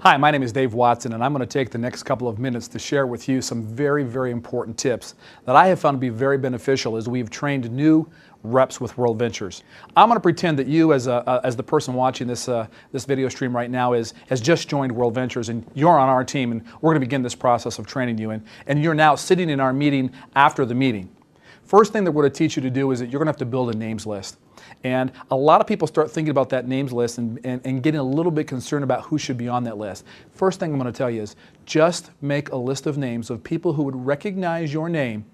Hi, my name is Dave Watson, and I'm going to take the next couple of minutes to share with you some very, very important tips that I have found to be very beneficial as we've trained new reps with World Ventures. I'm going to pretend that you, as the person watching this video stream right now, has just joined World Ventures, and you're on our team, and we're going to begin this process of training you, and you're now sitting in our meeting after the meeting. First thing that we're going to teach you to do is that you're going to have to build a names list. And a lot of people start thinking about that names list and getting a little bit concerned about who should be on that list. First thing I'm going to tell you is just make a list of names of people who would recognize your name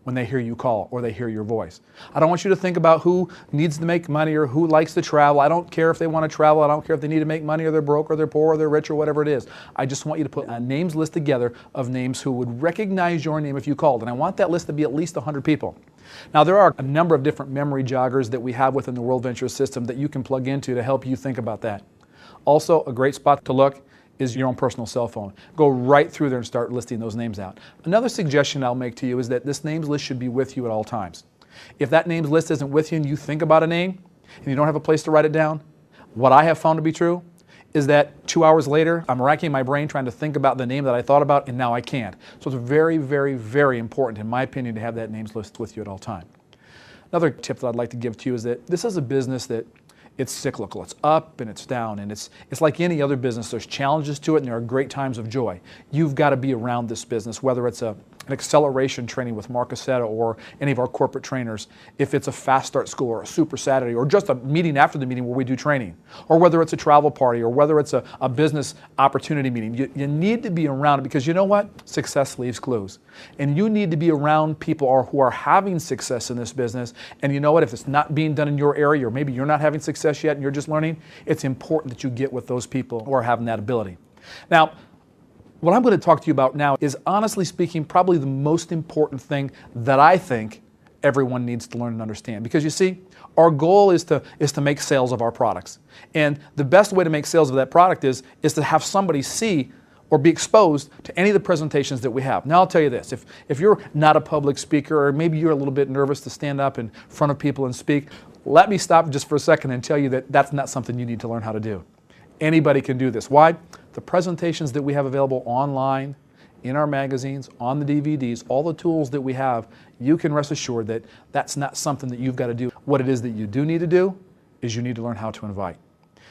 when they hear you call or they hear your voice. I don't want you to think about who needs to make money or who likes to travel. I don't care if they want to travel. I don't care if they need to make money or they're broke or they're poor or they're rich or whatever it is. I just want you to put a names list together of names who would recognize your name if you called. And I want that list to be at least 100 people. Now, there are a number of different memory joggers that we have within the World Ventures system that you can plug into to help you think about that. Also, a great spot to look is your own personal cell phone. Go right through there and start listing those names out. Another suggestion I'll make to you is that this names list should be with you at all times. If that names list isn't with you and you think about a name and you don't have a place to write it down, what I have found to be true is that 2 hours later, I'm racking my brain trying to think about the name that I thought about, and now I can't. So it's very, very, very important, in my opinion, to have that names list with you at all time. Another tip that I'd like to give to you is that this is a business that it's cyclical. It's up and it's down, and it's like any other business. There's challenges to it, and there are great times of joy. You've got to be around this business, whether it's an acceleration training with Mark Aceta or any of our corporate trainers, if it's a fast start school or a super Saturday or just a meeting after the meeting where we do training, or whether it's a travel party or whether it's a business opportunity meeting. You need to be around it because you know what? Success leaves clues. And you need to be around people who are having success in this business. And you know what? If it's not being done in your area or maybe you're not having success yet and you're just learning, it's important that you get with those people who are having that ability. Now, what I'm going to talk to you about now is, honestly speaking, probably the most important thing that I think everyone needs to learn and understand. Because you see, our goal is to make sales of our products. And the best way to make sales of that product is to have somebody see or be exposed to any of the presentations that we have. Now I'll tell you this, if you're not a public speaker or maybe you're a little bit nervous to stand up in front of people and speak, let me stop just for a second and tell you that that's not something you need to learn how to do. Anybody can do this. Why? The presentations that we have available online, in our magazines, on the DVDs, all the tools that we have, you can rest assured that that's not something that you've got to do. What it is that you do need to do is you need to learn how to invite.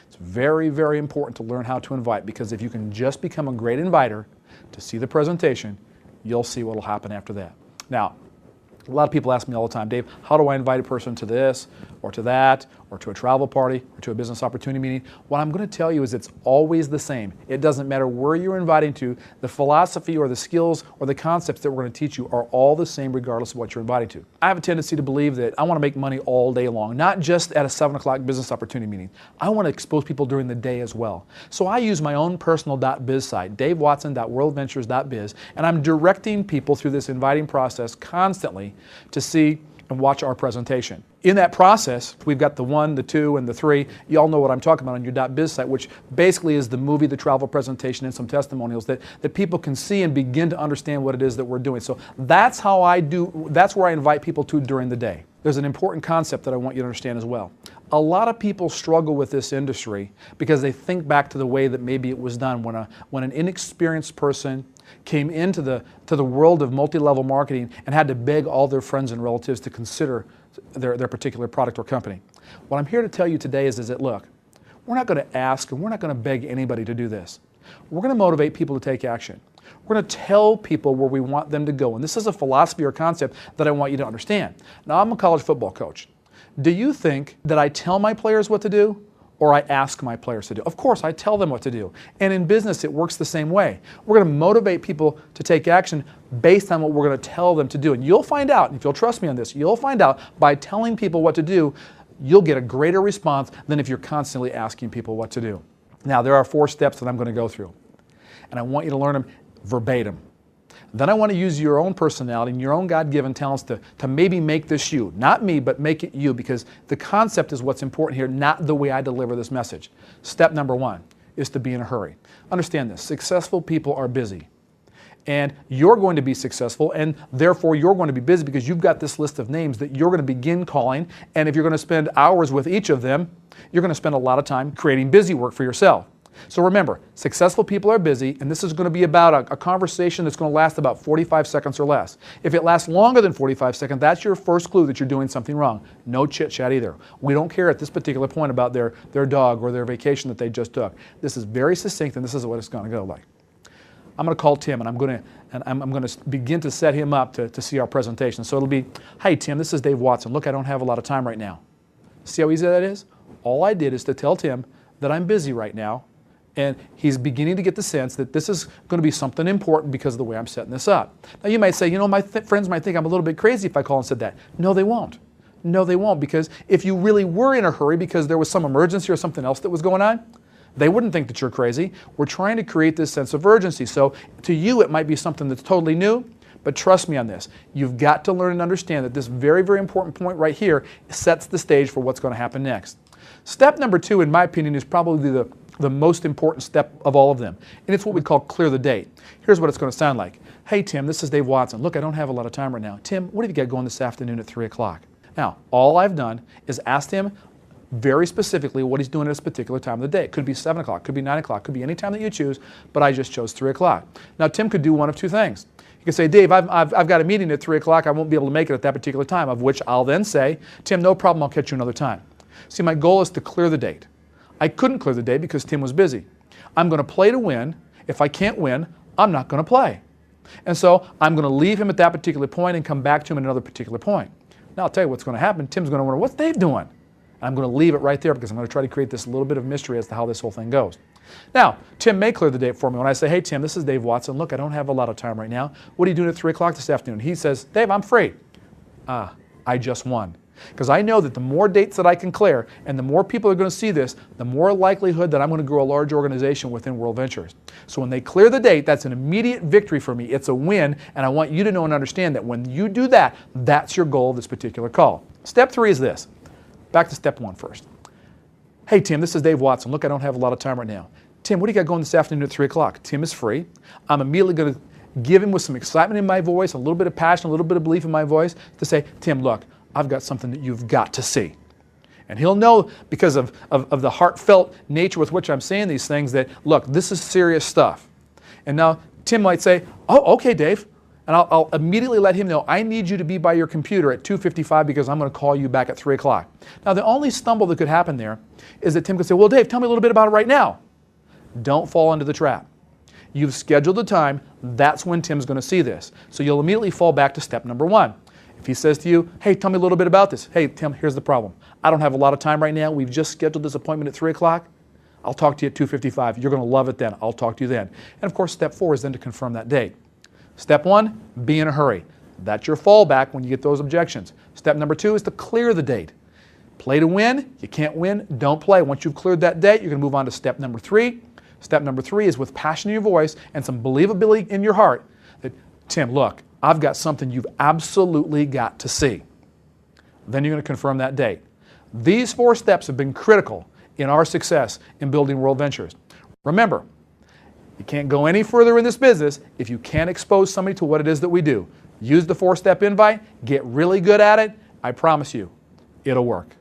It's very, very important to learn how to invite, because if you can just become a great inviter to see the presentation, you'll see what will happen after that. Now, a lot of people ask me all the time, Dave, how do I invite a person to this or to that or to a travel party or to a business opportunity meeting? What I'm going to tell you is it's always the same. It doesn't matter where you're inviting to. The philosophy or the skills or the concepts that we're going to teach you are all the same regardless of what you're inviting to. I have a tendency to believe that I want to make money all day long, not just at a 7 o'clock business opportunity meeting. I want to expose people during the day as well. So I use my own personal .biz site, davewatson.worldventures.biz, and I'm directing people through this inviting process constantly to see and watch our presentation. In that process, we've got the 1, the 2, and the 3. You all know what I'm talking about on your .biz site, which basically is the movie, the travel presentation, and some testimonials that people can see and begin to understand what it is that we're doing. So that's how that's where I invite people to during the day. There's an important concept that I want you to understand as well. A lot of people struggle with this industry because they think back to the way that maybe it was done when an inexperienced person came into the world of multi-level marketing and had to beg all their friends and relatives to consider their particular product or company. What I'm here to tell you today is that, look, we're not going to ask and we're not going to beg anybody to do this. We're going to motivate people to take action. We're going to tell people where we want them to go. And this is a philosophy or concept that I want you to understand. Now, I'm a college football coach. Do you think that I tell my players what to do or I ask my players to do? Of course, I tell them what to do. And in business, it works the same way. We're going to motivate people to take action based on what we're going to tell them to do. And you'll find out, if you'll trust me on this, you'll find out by telling people what to do, you'll get a greater response than if you're constantly asking people what to do. Now, there are 4 steps that I'm going to go through. And I want you to learn them verbatim. Then I want to use your own personality and your own God-given talents to maybe make this you. Not me, but make it you, because the concept is what's important here, not the way I deliver this message. Step number 1 is to be in a hurry. Understand this. Successful people are busy. And you're going to be successful, and therefore you're going to be busy because you've got this list of names that you're going to begin calling. And if you're going to spend hours with each of them, you're going to spend a lot of time creating busy work for yourself. So remember, successful people are busy, and this is going to be about a conversation that's going to last about 45 seconds or less. If it lasts longer than 45 seconds, that's your first clue that you're doing something wrong. No chit-chat either. We don't care at this particular point about their dog or their vacation that they just took. This is very succinct, and this is what it's going to go like. I'm going to call Tim, and I'm going to begin to set him up to see our presentation. So it'll be, "Hey Tim, this is Dave Watson. Look, I don't have a lot of time right now." See how easy that is? All I did is to tell Tim that I'm busy right now, and he's beginning to get the sense that this is going to be something important because of the way I'm setting this up. Now you might say, you know, my friends might think I'm a little bit crazy if I call and said that. No, they won't. No, they won't, because if you really were in a hurry because there was some emergency or something else that was going on, they wouldn't think that you're crazy. We're trying to create this sense of urgency. So to you, it might be something that's totally new, but trust me on this. You've got to learn and understand that this very, very important point right here sets the stage for what's going to happen next. Step number 2, in my opinion, is probably the most important step of all of them, and it's what we call clear the date. Here's what it's going to sound like. "Hey Tim, this is Dave Watson. Look, I don't have a lot of time right now. Tim, what have you got going this afternoon at 3 o'clock? Now, all I've done is asked him very specifically what he's doing at this particular time of the day. It could be 7 o'clock, could be 9 o'clock, could be any time that you choose, but I just chose 3 o'clock. Now, Tim could do one of two things. He could say, "Dave, I've got a meeting at 3 o'clock. I won't be able to make it at that particular time," of which I'll then say, "Tim, no problem. I'll catch you another time." See, my goal is to clear the date. I couldn't clear the date because Tim was busy. I'm going to play to win. If I can't win, I'm not going to play. And so I'm going to leave him at that particular point and come back to him at another particular point. Now I'll tell you what's going to happen. Tim's going to wonder, what's Dave doing? And I'm going to leave it right there because I'm going to try to create this little bit of mystery as to how this whole thing goes. Now, Tim may clear the date for me when I say, "Hey Tim, this is Dave Watson. Look, I don't have a lot of time right now. What are you doing at 3 o'clock this afternoon?" He says, "Dave, I'm free." Ah, I just won. Because I know that the more dates that I can clear and the more people are going to see this, the more likelihood that I'm going to grow a large organization within World Ventures. So when they clear the date, that's an immediate victory for me. It's a win, and I want you to know and understand that when you do that, that's your goal of this particular call. Step 3 is this. Back to step 1 first. "Hey Tim, this is Dave Watson. Look, I don't have a lot of time right now. Tim, what do you got going this afternoon at 3 o'clock? Tim is free. I'm immediately going to give him with some excitement in my voice, a little bit of passion, a little bit of belief in my voice to say, "Tim, look, I've got something that you've got to see." And he'll know because of the heartfelt nature with which I'm saying these things that, look, this is serious stuff. And now Tim might say, "Oh, okay, Dave." And I'll immediately let him know, "I need you to be by your computer at 2:55 because I'm going to call you back at 3 o'clock. Now, the only stumble that could happen there is that Tim could say, "Well, Dave, tell me a little bit about it right now." Don't fall into the trap. You've scheduled the time. That's when Tim's going to see this. So you'll immediately fall back to step number 1. If he says to you, "Hey, tell me a little bit about this." "Hey, Tim, here's the problem. I don't have a lot of time right now. We've just scheduled this appointment at 3 o'clock. I'll talk to you at 2:55. You're going to love it then. I'll talk to you then." And of course, step 4 is then to confirm that date. Step 1, be in a hurry. That's your fallback when you get those objections. Step number 2 is to clear the date. Play to win. You can't win, don't play. Once you've cleared that date, you're going to move on to step number 3. Step number 3 is with passion in your voice and some believability in your heart that, "Tim, look, I've got something you've absolutely got to see." Then you're going to confirm that date. These 4 steps have been critical in our success in building World Ventures. Remember, you can't go any further in this business if you can't expose somebody to what it is that we do. Use the 4-step invite, get really good at it. I promise you, it'll work.